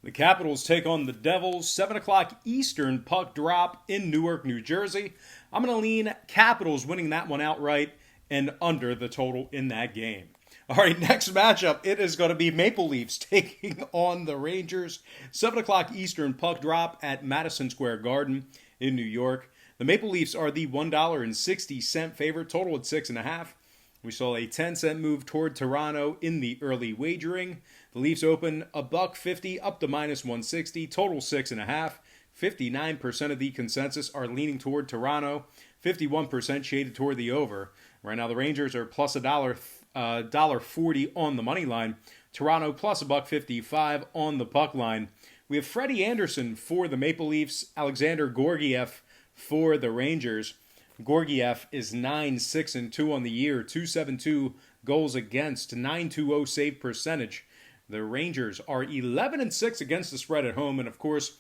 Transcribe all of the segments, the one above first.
The Capitals take on the Devils, 7 o'clock Eastern puck drop in Newark, New Jersey. I'm going to lean Capitals winning that one outright and under the total in that game. All right, next matchup, it is going to be Maple Leafs taking on the Rangers. 7 o'clock Eastern puck drop at Madison Square Garden in New York. The Maple Leafs are the $1.60 favorite, total at 6.5. We saw a 10-cent move toward Toronto in the early wagering. The Leafs open $1.50 up to -160, total 6.5. 59% of the consensus are leaning toward Toronto, 51% shaded toward the over. Right now, the Rangers are plus $1.40 on the money line. Toronto plus $1.55 on the puck line. We have Freddie Anderson for the Maple Leafs, Alexander Georgiev for the Rangers. Georgiev is 9-6-2 on the year, 2.72 goals against, 9.20 save percentage. The Rangers are 11-6 against the spread at home, and of course,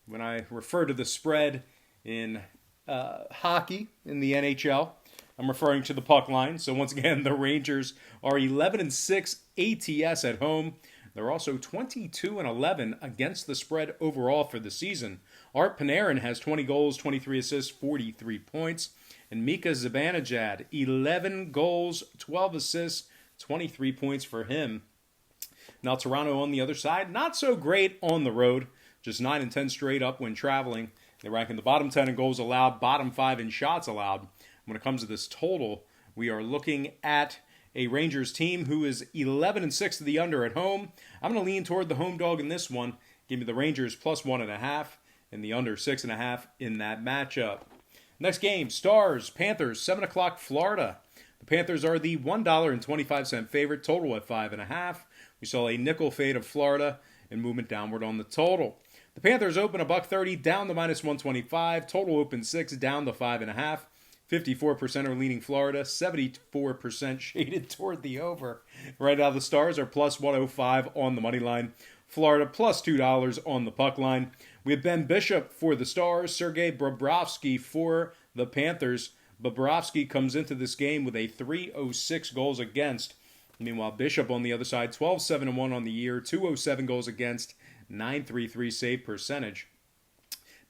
when I refer to the spread in hockey in the NHL, I'm referring to the puck line. So once again, the Rangers are 11-6 ATS at home. They're also 22-11 against the spread overall for the season. Art Panarin has 20 goals, 23 assists, 43 points. And Mika Zibanejad, 11 goals, 12 assists, 23 points for him. Now Toronto on the other side, not so great on the road. Just 9-10 straight up when traveling. They rank in the bottom 10 in goals allowed, bottom 5 in shots allowed. When it comes to this total, we are looking at a Rangers team who is 11-6 to the under at home. I'm going to lean toward the home dog in this one. Give me the Rangers plus 1.5 and the under 6.5 in that matchup. Next game, Stars, Panthers, 7 o'clock Florida. The Panthers are the $1.25 favorite, total at 5.5. We saw a nickel fade of Florida and movement downward on the total. The Panthers open $1.30 down to -125. Total open 6 down to 5.5. 54% are leaning Florida, 74% shaded toward the over. Right now, the Stars are plus 105 on the money line. Florida plus $2 on the puck line. We have Ben Bishop for the Stars, Sergei Bobrovsky for the Panthers. Bobrovsky comes into this game with a 3.06 goals against. Meanwhile, Bishop on the other side, 12-7-1 on the year, 2.07 goals against, 9.33 save percentage.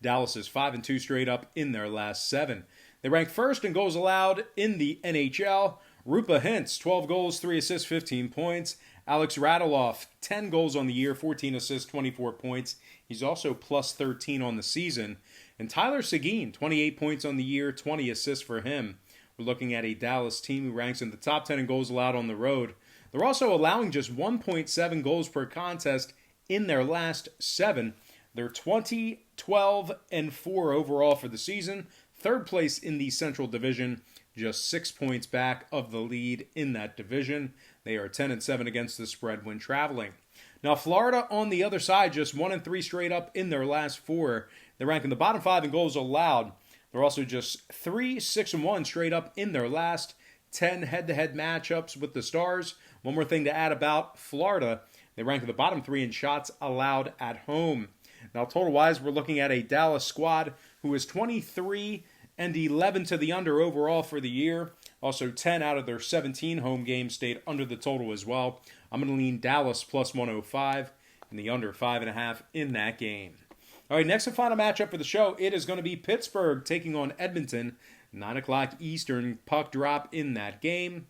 Dallas is 5-2 straight up in their last 7. They rank first in goals allowed in the NHL. Rupa Hintz, 12 goals, 3 assists, 15 points. Alex Radulov, 10 goals on the year, 14 assists, 24 points. He's also plus 13 on the season. And Tyler Seguin, 28 points on the year, 20 assists for him. We're looking at a Dallas team who ranks in the top 10 in goals allowed on the road. They're also allowing just 1.7 goals per contest in their last 7. They're 20, 12, and 4 overall for the season. Third place in the Central Division, just 6 points back of the lead in that division. They are 10-7 against the spread when traveling. Now, Florida on the other side, just 1-3 straight up in their last 4. They rank in the bottom 5 in goals allowed. They're also just 3-6-1 straight up in their last 10 head-to-head matchups with the Stars. One more thing to add about Florida, they rank in the bottom 3 in shots allowed at home. Now, total-wise, we're looking at a Dallas squad who is 23-11 to the under overall for the year. Also, 10 out of their 17 home games stayed under the total as well. I'm going to lean Dallas plus 105 and the under 5.5 in that game. All right, next and final matchup for the show, it is going to be Pittsburgh taking on Edmonton. 9 o'clock Eastern puck drop in that game.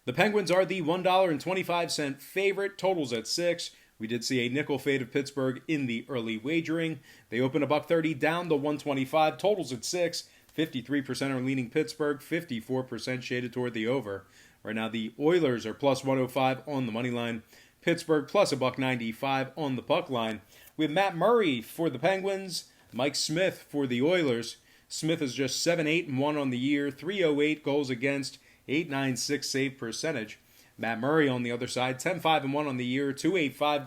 The Penguins are the $1.25 favorite, totals at 6. We did see a nickel fade of Pittsburgh in the early wagering. They open $1.30 down to 125, totals at 6. 53% are leaning Pittsburgh, 54% shaded toward the over. Right now, the Oilers are plus 105 on the money line. Pittsburgh plus $1.95 on the puck line. We have Matt Murray for the Penguins, Mike Smith for the Oilers. Smith is just 7-8-1 on the year, 3.08 goals against, 8.96 save percentage. Matt Murray on the other side, 10-5-1 on the year, 2.85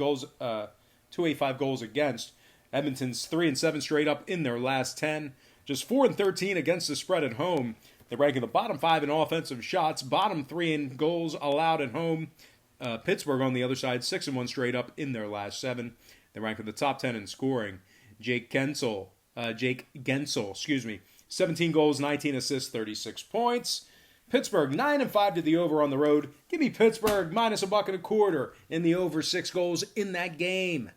goals against. Edmonton's 3-7 straight up in their last 10, just 4-13 against the spread at home. They rank in the bottom 5 in offensive shots, bottom 3 in goals allowed at home. Pittsburgh on the other side, 6-1 straight up in their last 7. They rank in the top 10 in scoring. Jake Gensel, 17 goals, 19 assists, 36 points. Pittsburgh 9-5 to the over on the road. Give me Pittsburgh minus $1.25 in the over 6 goals in that game.